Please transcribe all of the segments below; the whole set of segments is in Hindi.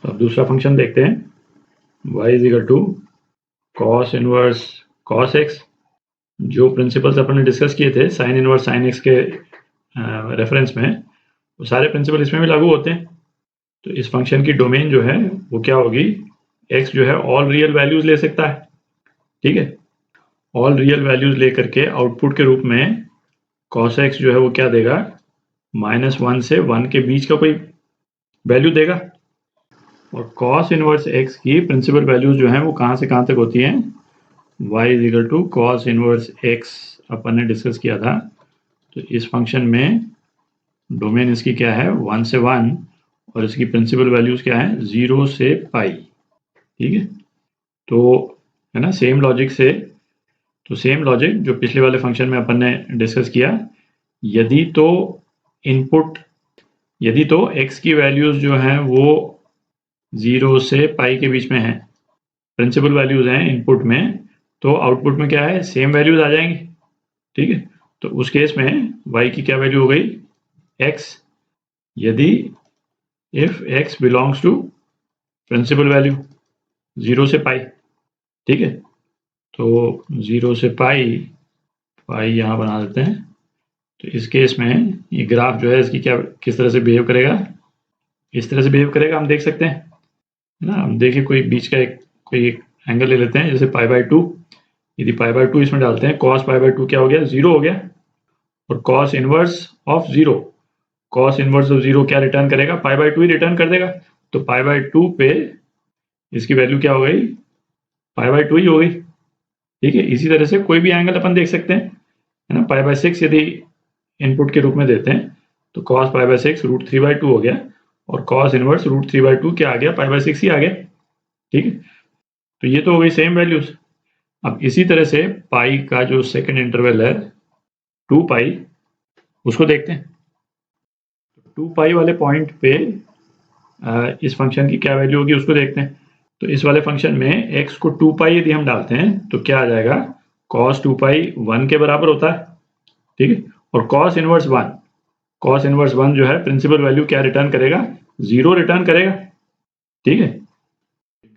तो अब दूसरा फंक्शन देखते हैं, y is equal to cos inverse cos x. जो प्रिंसिपल्स अपन ने डिस्कस किए थे साइन इनवर्स साइन एक्स के रेफरेंस में, वो सारे प्रिंसिपल इसमें भी लागू होते हैं। तो इस फंक्शन की डोमेन जो है वो क्या होगी, x जो है ऑल रियल वैल्यूज ले सकता है, ठीक है। ऑल रियल वैल्यूज लेकर के आउटपुट के रूप में cos x जो है वो क्या देगा, -1 से 1 के बीच का कोई वैल्यू देगा। और cos इनवर्स x की प्रिंसिपल वैल्यूज जो हैं वो कहाँ से कहाँ तक होती हैं, y is equal to cos inverse x अपन ने डिस्कस किया था। तो इस फंक्शन में डोमेन इसकी क्या है, 1 से 1, और इसकी प्रिंसिपल वैल्यूज क्या है, 0 से पाई, ठीक है। तो है ना, सेम लॉजिक से, तो सेम लॉजिक जो पिछले वाले फंक्शन में अपन ने डिस्कस किया, यदि तो इनपुट, यदि तो x की वैल्यूज जो हैं वो 0 से पाई के बीच में है, प्रिंसिपल वैल्यूज हैं इनपुट में, तो आउटपुट में क्या है, सेम वैल्यूज आ जाएंगी, ठीक है। तो उस केस में y की क्या वैल्यू हो गई, x, यदि if x belongs to principal value 0 से पाई, ठीक है। तो 0 से पाई, पाई यहाँ बना देते हैं। तो इस केस में ये ग्राफ जो है इसकी क्या, किस तरह से बिहेव करेगा, इस तरह से बिहेव करेगा, हम देख सकते हैं ना। हम देखिए कोई बीच का कोई एक एंगल ले लेते हैं, जैसे π/2। यदि π/2 इसमें डालते हैं, cos π/2 क्या हो गया, 0 हो गया। और cos inverse of 0, cos inverse of 0 क्या रिटर्न करेगा, π/2 ही रिटर्न कर देगा। तो π/2 पे इसकी वैल्यू क्या हो गई, π/2 ही हो गई, ठीक है। इसी तरह से कोई भी एंगल अपन देख सकते हैं, है ना। π/6 यदि इनपुट के रूप में देते हैं तो cos π/6 √3/2 हो गया, और cos इनवर्स √3/2 क्या आ गया, π/6 ही आ गया, ठीक है। तो ये तो हो गई सेम वैल्यूज। अब इसी तरह से पाई का जो सेकंड इंटरवल है 2 पाई, उसको देखते हैं। 2 पाई वाले पॉइंट पे इस फंक्शन की क्या वैल्यू होगी उसको देखते हैं। तो इस वाले फंक्शन में x को 2 पाई यदि हम डालते हैं तो क्या आ जाएगा, cos 2 पाई 1 के बराबर होता है, ठीक है। और cos इनवर्स 1, cos इनवर्स 1 जो है प्रिंसिपल वैल्यू क्या रिटर्न करेगा, 0 रिटर्न करेगा, ठीक है।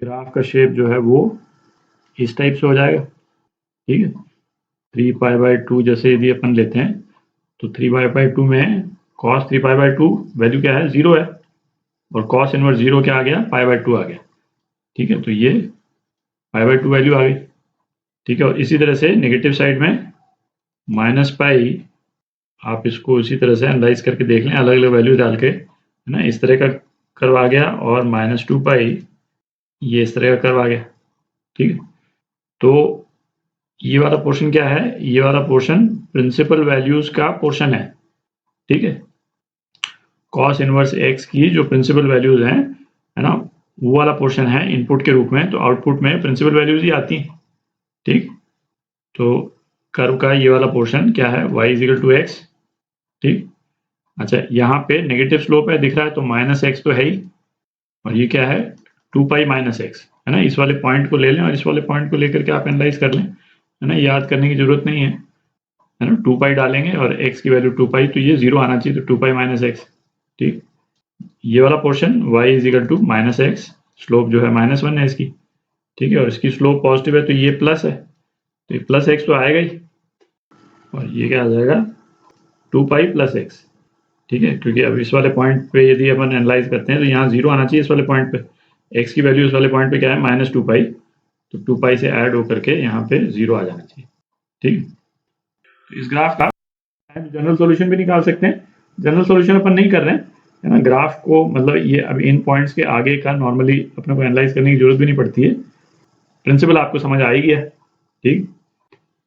ग्राफ का शेप जो है वो इस टाइप से हो जाएगा, ठीक है। 3π/2 जैसे यदि अपन लेते हैं तो 3π/2 में cos 3π/2 वैल्यू क्या है, 0 है, और cos इनवर्स 0 क्या आ गया, π/2 आ गया, ठीक है। तो ये π/2 वैल्यू आ गई, ठीक है। और इसी तरह से नेगेटिव साइड में -पाई, आप इसको इसी तरह से एनालाइज करके देख लें, अलग अलग वैल्यू डाल के, है ना। इस तरह का कर्व आ गया, और -2 पाई ये इस तरह का कर्व आ गया, ठीक है। तो ये वाला पोर्शन क्या है, ये वाला पोर्शन प्रिंसिपल वैल्यूज का पोर्शन है, ठीक है। cos इनवर्स x की जो प्रिंसिपल वैल्यूज हैं, है ना, वो वाला पोर्शन है इनपुट के रूप में, तो आउटपुट में प्रिंसिपल वैल्यूज ही आती हैं, ठीक। तो कर्व का ये वाला पोर्शन क्या है, y is equal to x, ठीक। अच्छा, यहाँ पे नेगेटिव स्लोप है दिख रहा है, तो -x तो है ही, और ये क्या है, 2 पाई -x, है ना। इस वाले पॉइंट को ले लें और इस वाले पॉइंट को लेकर के आप एनालाइज कर लें, है ना। याद करने की जरूरत नहीं है ना। 2 पाई डालेंगे और x की वैल्यू 2 पाई, तो ये 0 आना चाहिए, तो 2 पाई -x, ठीक। ये वाला portion y is equal to -x, slope जो है -1 है इसकी, ठीक है। और इसकी स्लोप पॉजिटिव है तो ये प्लस है, तो ये प्लस x तो आएगा ही, और ये क्या आ जाएगा, 2 पाई प्लस x, ठीक है। क्योंकि अब इस वाले पॉइंट पे यदि अपन एनालाइज करते हैं तो यहाँ 0 आना चाहिए इस वाले पॉइंट पे, x की वैल्यू इस वाले पॉइंट पे क्या है, -2 पाई, तो 2 पाई से ऐड होकर के यहाँ पे 0 आ जाना चाहिए, ठीक। तो इस ग्राफ का जनरल सॉल्यूशन भी निकाल सकते हैं। जनरल सॉल्यूशन अपन नहीं कर रहे हैं, है ना। ग्राफ को मतलब ये अब इन पॉइंट्स के आगे का नॉर्मली अपने को एनालाइज करने की जरूरत भी नहीं पड़ती है, प्रिंसिपल आपको समझ आ ही गया, ठीक।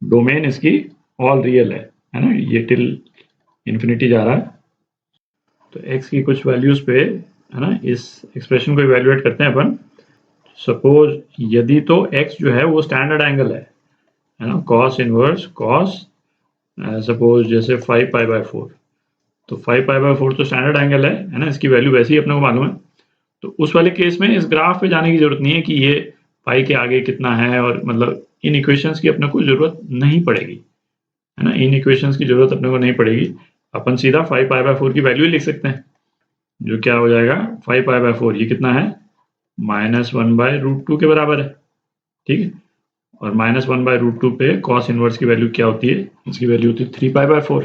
डोमेन इसकी ऑल रियल है ना, ये टिल इन्फिनिटी जा रहा है। तो x की कुछ वैल्यूज पे, है ना, इस एक्सप्रेशन को इवेल्युएट करते हैं अपन। सपोज यदि तो x जो है वो स्टैंडर्ड एंगल है ना, cos इनवर्स cos, सपोज जैसे 5π/4, तो 5π/4 तो स्टैंडर्ड एंगल है ना, इसकी वैल्यू वैसे ही अपने को मालूम है। तो उस वाले केस में इस ग्राफ पे जाने की जरूरत नहीं है कि ये पाई के आगे कितना है, और मतलब इन इक्वेशंस की अपने को जरूरत नहीं पड़ेगी, है ना। इन इक्वेशंस की जरूरत अपने को नहीं पड़ेगी, अपन सीधा 5π/4 की वैल्यू लिख सकते हैं, जो क्या हो जाएगा, 5π/4 ये कितना है, -1/√2 के बराबर है, ठीक है। और -1/√2 पे कॉस इनवर्स की वैल्यू क्या होती है, इसकी वैल्यू होती है 3π/4,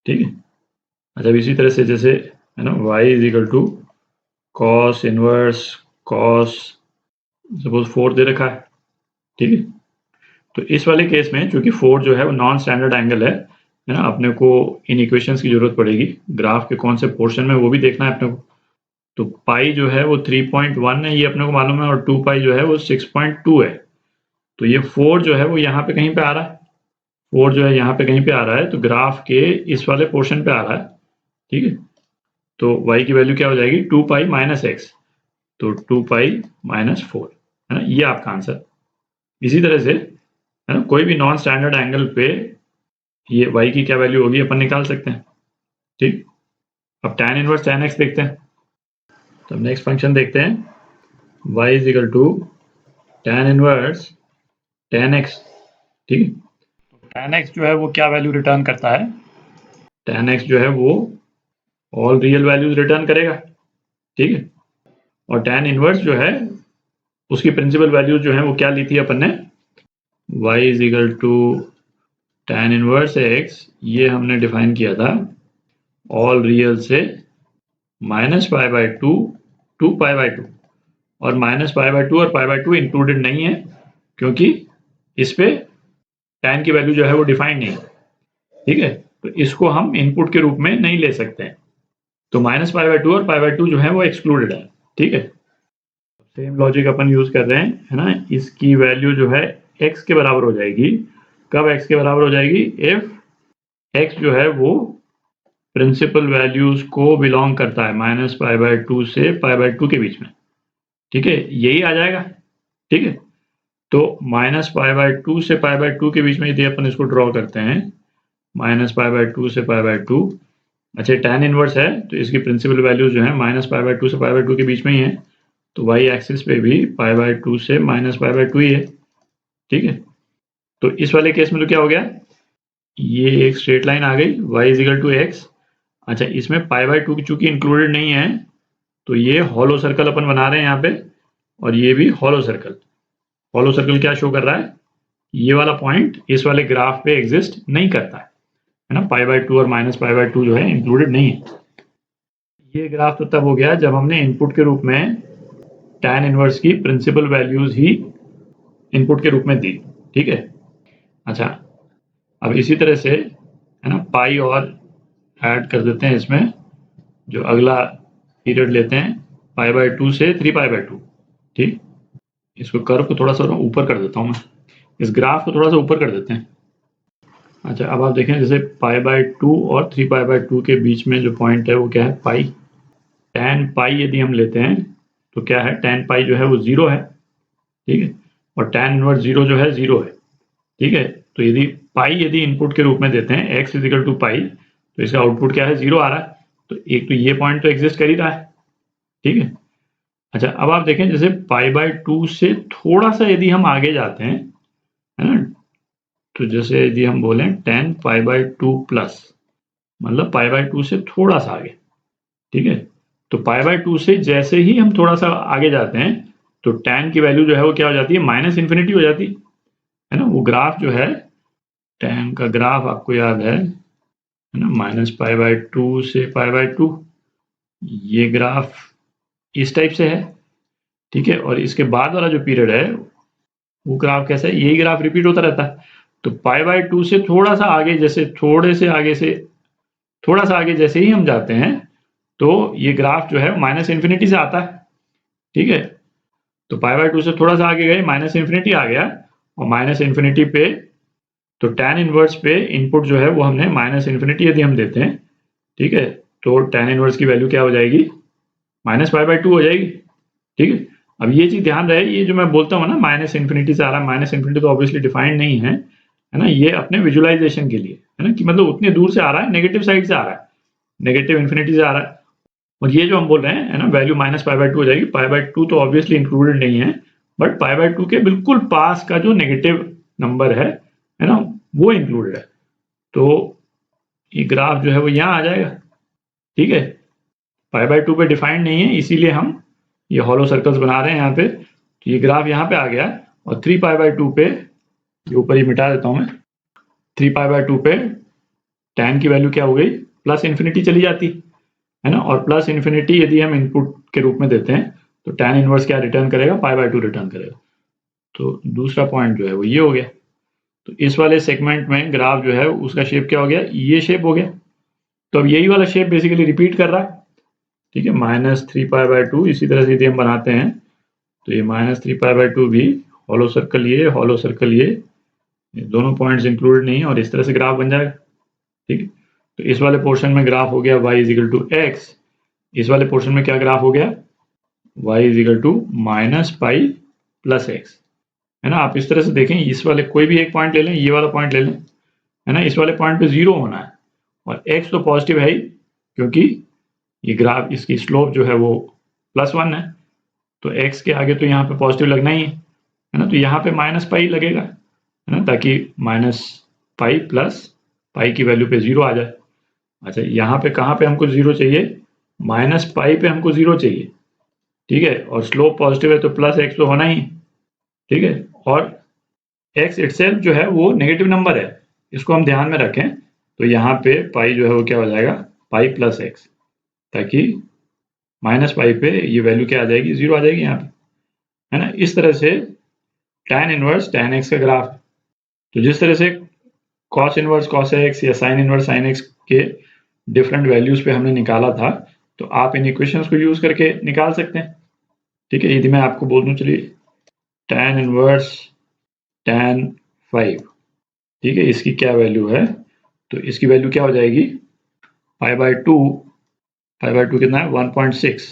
ठीक है। अच्छा, इसी तरह से जैसे है ना y = cos inverse cos suppose 4 दे रखा है, ठीक है। तो इस वाले केस में चूंकि 4 जो है वो नॉन स्टैंडर्ड एंगल है ना, अपने को इन इक्वेशंस की जरूरत पड़ेगी, ग्राफ के कौन से पोर्शन में वो भी देखना है अपने को। तो पाई जो है वो 3.1 है, ये अपने को मालूम है, और 2 पाई जो है वो 6.2 है। तो ये 4 जो है वो यहाँ पे कहीं पे आ रहा है, 4 जो है यहाँ पे कहीं पे आ रहा है, तो ग्राफ के इस वाले पोर्शन पे आ रहा है, ठीक है। तो y की वैल्यू क्या हो जाएगी, 2π - x, तो 2π - 4, है ना, ये आपका आंसर। इसी तरह से है ना, कोई भी नॉन स्टैंडर्ड एंगल पे ये y की क्या वैल्यू होगी अपन निकाल सकते हैं, ठीक। अब tan इनवर्स tan x देखते हैं। तो नेक्स्ट फंक्शन देखते हैं, y = tan inverse tan x, ठीक है। tan x जो है वो क्या वैल्यू रिटर्न करता है, tan x जो है वो ऑल रियल वैल्यूज रिटर्न करेगा, ठीक है। और tan इनवर्स जो है उसकी प्रिंसिपल वैल्यूज जो है वो क्या ली थी अपन ने, y = tan इनवर्स x, ये हमने डिफाइन किया था ऑल रियल से -π/2 to π/2, और -π/2 और π/2 इंक्लूडेड नहीं है क्योंकि इस पे tan की वैल्यू जो है वो डिफाइंड नहीं है, ठीक है। तो इसको हम इनपुट के रूप में नहीं ले सकते हैं, तो -π/2 और π/2 जो है वो एक्सक्लूडेड है, ठीक है। सेम लॉजिक अपन यूज कर रहे हैं, है ना। इसकी वैल्यू जो है x के बराबर हो जाएगी, कब x के बराबर हो जाएगी, इफ x जो है वो प्रिंसिपल वैल्यूज को बिलोंग करता है -π/2 से π/2 के बीच में, ठीक है, यही आ जाएगा, ठीक है। तो -π/2 से π/2 के बीच में यदि अपन इसको ड्रॉ करते हैं, -π/2 से π/2, अच्छा tan इनवर्स है तो इसकी प्रिंसिपल वैल्यूज जो है -π/2 से π/2 के बीच में ही है, तो y एक्सिस पे भी π/2 से -π/2 ही है, ठीक है। तो इस वाले केस में तो क्या हो गया, ये एक स्ट्रेट लाइन आ गई, y = x। अच्छा, इसमें π/2 की चूंकि इंक्लूडेड नहीं है, तो ये हॉलो सर्कल अपन बना रहे हैं यहाँ पे, और ये भी हॉलो सर्कल। हॉलो सर्कल क्या शो कर रहा है, ये वाला पॉइंट इस वाले ग्राफ पे एग्जिस्ट नहीं करता है ना, π/2 और -π/2 जो है इंक्लूडेड नहीं है। ये ग्राफ तो तब हो गया जब हमने इनपुट के रूप में tan इनवर्स की प्रिंसिपल वैल्यूज ही इनपुट के रूप में दी, ठीक है। अच्छा, अब इसी तरह से है ना पाई और ऐड कर देते हैं इसमें, जो अगला पीरियड लेते हैं π/2 से 3π/2, ठीक। इसको कर्व को थोड़ा सा ऊपर कर देता हूँ मैं, इस ग्राफ को थोड़ा सा ऊपर कर देते हैं। अच्छा, अब आप देखें जैसे π/2 और 3π/2 के बीच में जो पॉइंट है वो क्या है, पाई। tan पाई यदि हम लेते हैं तो क्या है, tan पाई जो है वो 0 है, ठीक है। और tan इनवर्स 0 जो है 0 है, ठीक है। तो यदि पाई यदि इनपुट के रूप में देते हैं x = पाई, तो इसका आउटपुट क्या है, 0 आ रहा है। तो एक तो ये पॉइंट तो एग्जिस्ट कर ही रहा है, ठीक है। अच्छा, अब आप देखें जैसे π/2 से थोड़ा सा यदि हम आगे जाते हैं, है ना, तो जैसे यदि हम बोलें tan π/2 प्लस, मतलब π/2 से थोड़ा सा आगे, ठीक है। तो π/2 से जैसे ही हम थोड़ा सा आगे जाते हैं, तो tan की वैल्यू जो है वो क्या हो जाती है, -∞ हो जाती है ना। वो ग्राफ जो है, tan का ग्राफ आपको याद है ना, -π/2 से π/2, ये ग्राफ इस टाइप से है, ठीक है। और इसके बाद वाला जो पीरियड है वो ग्राफ कैसा है, यही ग्राफ रिपीट होता रहता है। तो π/2 से थोड़ा सा आगे, जैसे थोड़े से आगे से थोड़ा सा आगे जैसे ही हम जाते हैं, तो ये ग्राफ जो है -∞ से आता है, ठीक है। तो π/2 से थोड़ा सा आगे गए, -∞ आ गया, और -∞ पे तो tan इनवर्स पे इनपुट जो है वो हमने -∞ यदि हम देते हैं, ठीक है, तो tan इनवर्स की वैल्यू क्या हो जाएगी, -π/2 हो जाएगी, ठीक है। अब ये चीज ध्यान रहे, ये जो मैं बोलता हूँ ना -∞ से आ रहा है, -∞ तो ऑब्वियसली डिफाइंड नहीं है ना, ये अपने विजुअलाइजेशन के लिए है ना, कि मतलब उतनी दूर से आ रहा है, नेगेटिव साइड से आ रहा है, नेगेटिव इन्फिनिटी से आ रहा है। और ये जो हम बोल रहे हैं है ना, वैल्यू -π/2 हो जाएगी। π/2 तो ऑब्वियसली इंक्लूडेड नहीं है, बट π/2 के बिल्कुल पास का जो नेगेटिव नंबर है ना, वो इंक्लूडेड है। तो ये ग्राफ जो है वो यहाँ आ जाएगा, ठीक है। π/2 पे डिफाइंड नहीं है, इसीलिए हम ये हॉलो सर्कल्स बना रहे हैं यहाँ पे, तो ये ग्राफ यहाँ पे आ गया और 3π/2 पे, ये ऊपर ही मिटा देता हूँ मैं, 3π/2 पे tan की वैल्यू क्या हो गई, प्लस इन्फिनिटी चली जाती है ना, और प्लस इन्फिनिटी यदि हम इनपुट के रूप में देते हैं तो tan इनवर्स क्या रिटर्न करेगा, π/2 रिटर्न करेगा। तो दूसरा पॉइंट जो है वो ये हो गया। तो इस वाले सेगमेंट में ग्राफ जो है उसका शेप क्या हो गया, ये शेप हो गया। तो अब यही वाला शेप बेसिकली रिपीट कर रहा है, ठीक है, -3π/2। इसी तरह से यदि हम बनाते हैं तो ये -3π/2 भी हॉलो सर्कल ये, हॉलो सर्कल ये दोनों पॉइंट्स इंक्लूडेड नहीं है, और इस तरह से ग्राफ बन जाएगा, ठीक है। तो इस वाले पोर्शन में ग्राफ हो गया y = x, इस वाले पोर्शन में क्या ग्राफ हो गया, y = -π + x, है ना। आप इस तरह से देखें, इस वाले कोई भी एक पॉइंट ले लें, ये वाला पॉइंट ले लें, है ना, इस वाले पॉइंट पे 0 होना है, और x तो पॉजिटिव है ही, क्योंकि ये ग्राफ, इसकी स्लोप जो है वो +1 है, तो x के आगे तो यहाँ पे पॉजिटिव लगना ही है ना, तो यहाँ पे -π लगेगा, है ना, ताकि -π + π की वैल्यू पे 0 आ जाए। अच्छा, यहाँ पे कहाँ पे हमको 0 चाहिए, -π पे हमको 0 चाहिए, ठीक है, और स्लोप पॉजिटिव है तो +x तो होना ही, ठीक है, और x इटसेल्फ जो है वो नेगेटिव नंबर है, इसको हम ध्यान में रखें। तो यहाँ पे पाई जो है वो क्या हो जाएगा, π + x, ताकि -π पे ये वैल्यू क्या आ जाएगी, 0 आ जाएगी यहाँ पे, है ना। इस तरह से tan इनवर्स tan x का ग्राफ। तो जिस तरह से cos इनवर्स cos x या sin इनवर्स sin x के डिफरेंट वैल्यूज पे हमने निकाला था, तो आप इन इक्वेशंस को यूज करके निकाल सकते हैं, ठीक है। यदि मैं आपको बोल दूं, चलिए tan इनवर्स tan 5, ठीक है, इसकी क्या वैल्यू है, तो इसकी वैल्यू क्या हो जाएगी, π/2 कितना है, 1.6,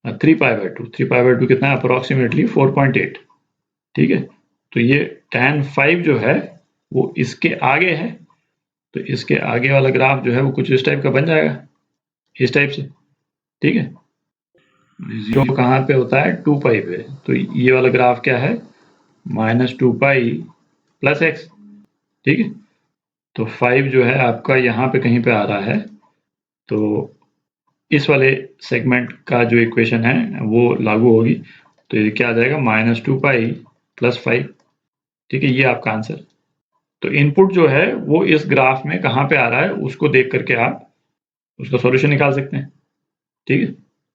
3π/2 कितना है, अप्रोक्सीमेटली 4.8, ठीक है। तो ये tan 5 जो है वो इसके आगे है, तो इसके आगे वाला ग्राफ जो है वो कुछ इस टाइप का बन जाएगा, इस टाइप से, ठीक है। 0 कहाँ पे होता है, 2π पे, तो ये वाला ग्राफ क्या है, -2π + x, ठीक है। तो 5 जो है आपका यहाँ पे कहीं पे आ रहा है, तो इस वाले सेगमेंट का जो इक्वेशन है वो लागू होगी, तो ये क्या आ जाएगा, -2π + 5, ठीक है, ये आपका आंसर। तो इनपुट जो है वो इस ग्राफ में कहाँ पे आ रहा है उसको देख करके आप उसका सॉल्यूशन निकाल सकते हैं, ठीक है।